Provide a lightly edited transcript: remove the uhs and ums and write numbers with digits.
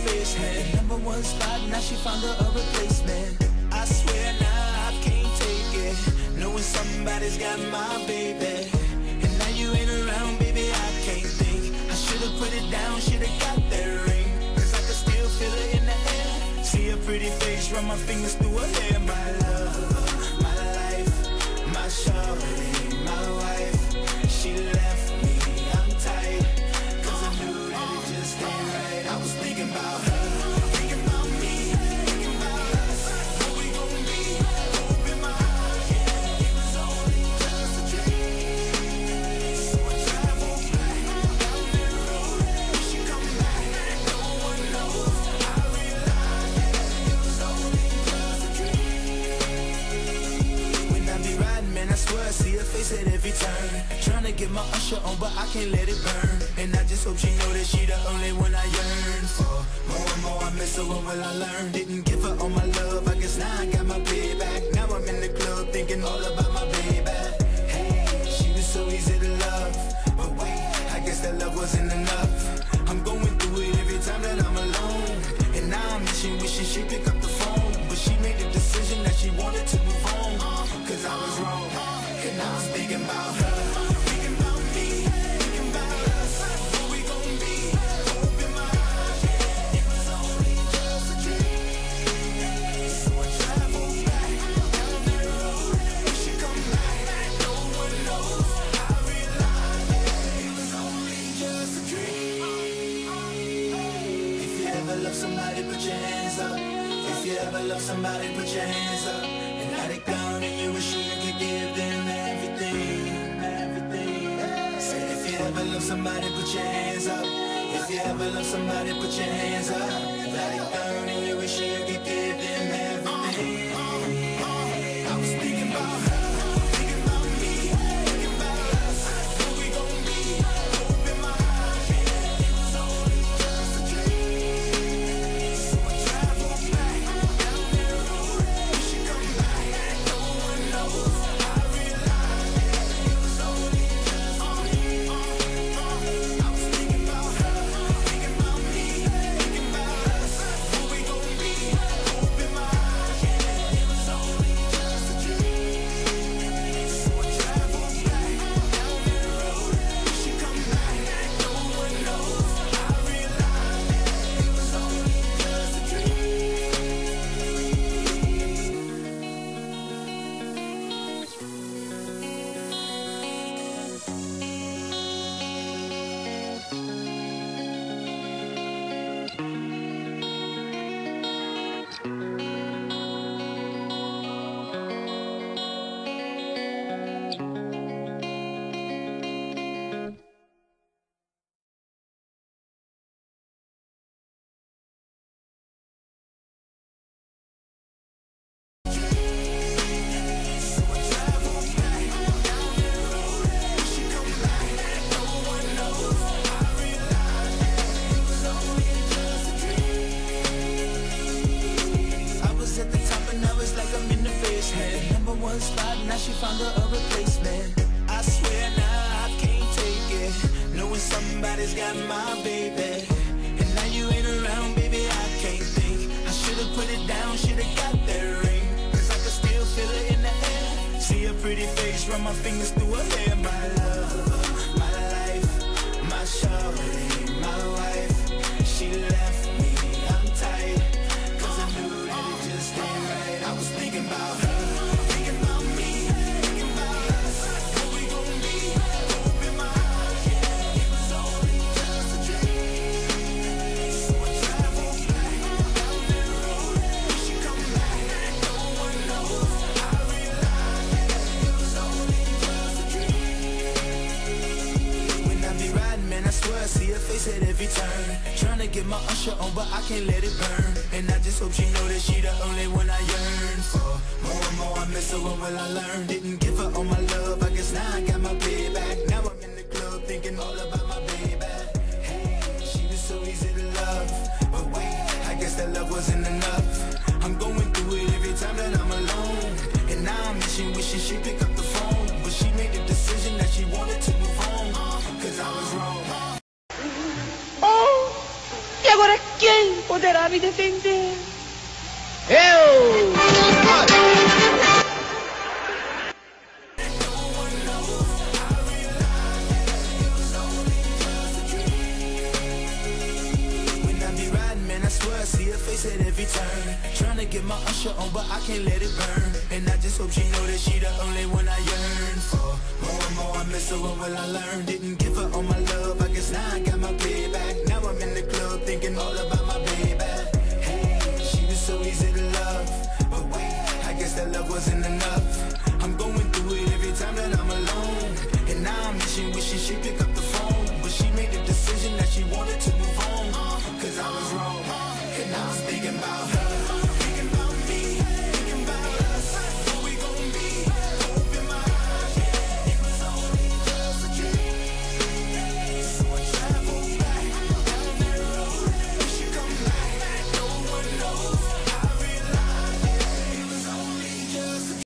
face. Had number one spot, now she found her a replacement. I swear now I can't take it, knowing somebody's got my baby. And now you ain't around, baby, I can't think. I should've put it down, should've got that ring, cause I can still feel it in the air. See her pretty face, run my fingers through her hair. My love, my life, my shorty, my wife. She left me, I'm tight, cause I knew that it just ain't right. I was thinking about her, thinking about me, thinking about us, what we gon' be. Hope in my heart, yeah, it was only just a dream. So I travel back down that road, wish she come back, no one knows. I realized that it was only just a dream. When I be riding, man, I swear I see her face at every turn. Trying to get my usher on, but I can't let it burn. And I just hope she know that she the only one I yearn for. More and more I miss her, what will I learn? Didn't give her all my love, I guess now I got my payback. Now I'm in the club thinking all about my baby. Hey, she was so easy to love, but wait, I guess that love wasn't enough. I'm going through it every time that I'm alone, and now I'm wishing she pick up the phone. But she made the decision that she wanted to move on, cause I was wrong. And I was thinking about her, thinking about me, thinking about us, what we gon' be. Hope in my heart, yeah, it was only just a dream. So I travel back down that road, wish she come back, no one knows. I realized that it was only just a dream. If you ever love somebody, put your hands up. If you ever love somebody, put your hands up. And let it down and you wish you could give them everything, everything. Say if you ever love somebody, put your hands up. If you ever love somebody, put your hands up. Let it down and you wish you could give them everything. I was thinking about her, thinking about me, thinking about us, what we gon' be. Hope in my heart, yeah, it was only just a dream. So I travel back down that road, wish she come back, no one knows. I realized that it was only just a dream. I was thinking about her, thinking about me, thinking about us, what we gon' be. Hope in my heart, yeah, it was only just a dream. So I travel back down that road, wish she come back, no one knows. I realized that it was only just a dream. So I travel back down that road, wish she come back, no one knows. I realized that it was only just a dream. I was at the top and now it's like I'm in the face. Had number one spot, now she found her a replacement. I swear now I can't take it, knowing somebody's got my baby. And now you ain't around, baby, I can't think. I should've put it down, should've got that ring, cause I can still feel it in the air. See her pretty face, run my fingers through her hair. My love, my life, my shorty, my wife. She left me, I'm tight, cause I knew that it just ain't right. I was thinking about her, thinking about me, thinking about us, what we gon' be. Hope in my heart, yeah, it was only just a dream. So I travel back down that road, wish she come back, no one knows. I realized that it was only just a dream. When I be riding, man, I swear I see her face at every turn. Trying to get my usher on, but I can't let it burn. And I just hope she know that she the only one I yearn for. More and more I miss her, what will I learn? Didn't give her all my love, I guess now I got my payback. Now I'm in the club thinking all about my baby. Hey, she was so easy to love, but wait, I guess that love wasn't enough. I'm going through it every time that I'm alone, and now I'm wishing she pick up the phone. But she made the decision that she wanted to move on, cause I was wrong. Oh, e agora quem poderá me defender. Eu! I see her face at every turn. Trying to get my usher on, but I can't let it burn. And I just hope she know that she the only one I yearn for. More and more I miss her, what will I learn? Didn't give her all my love, I guess now I got my payback. Now I'm in the club thinking all about my baby. Hey, she was so easy to love, but wait, I guess that love wasn't enough. I'm going through it every time that I'm alone, and now I'm wishing she pick up the phone. But she made the decision that she wanted to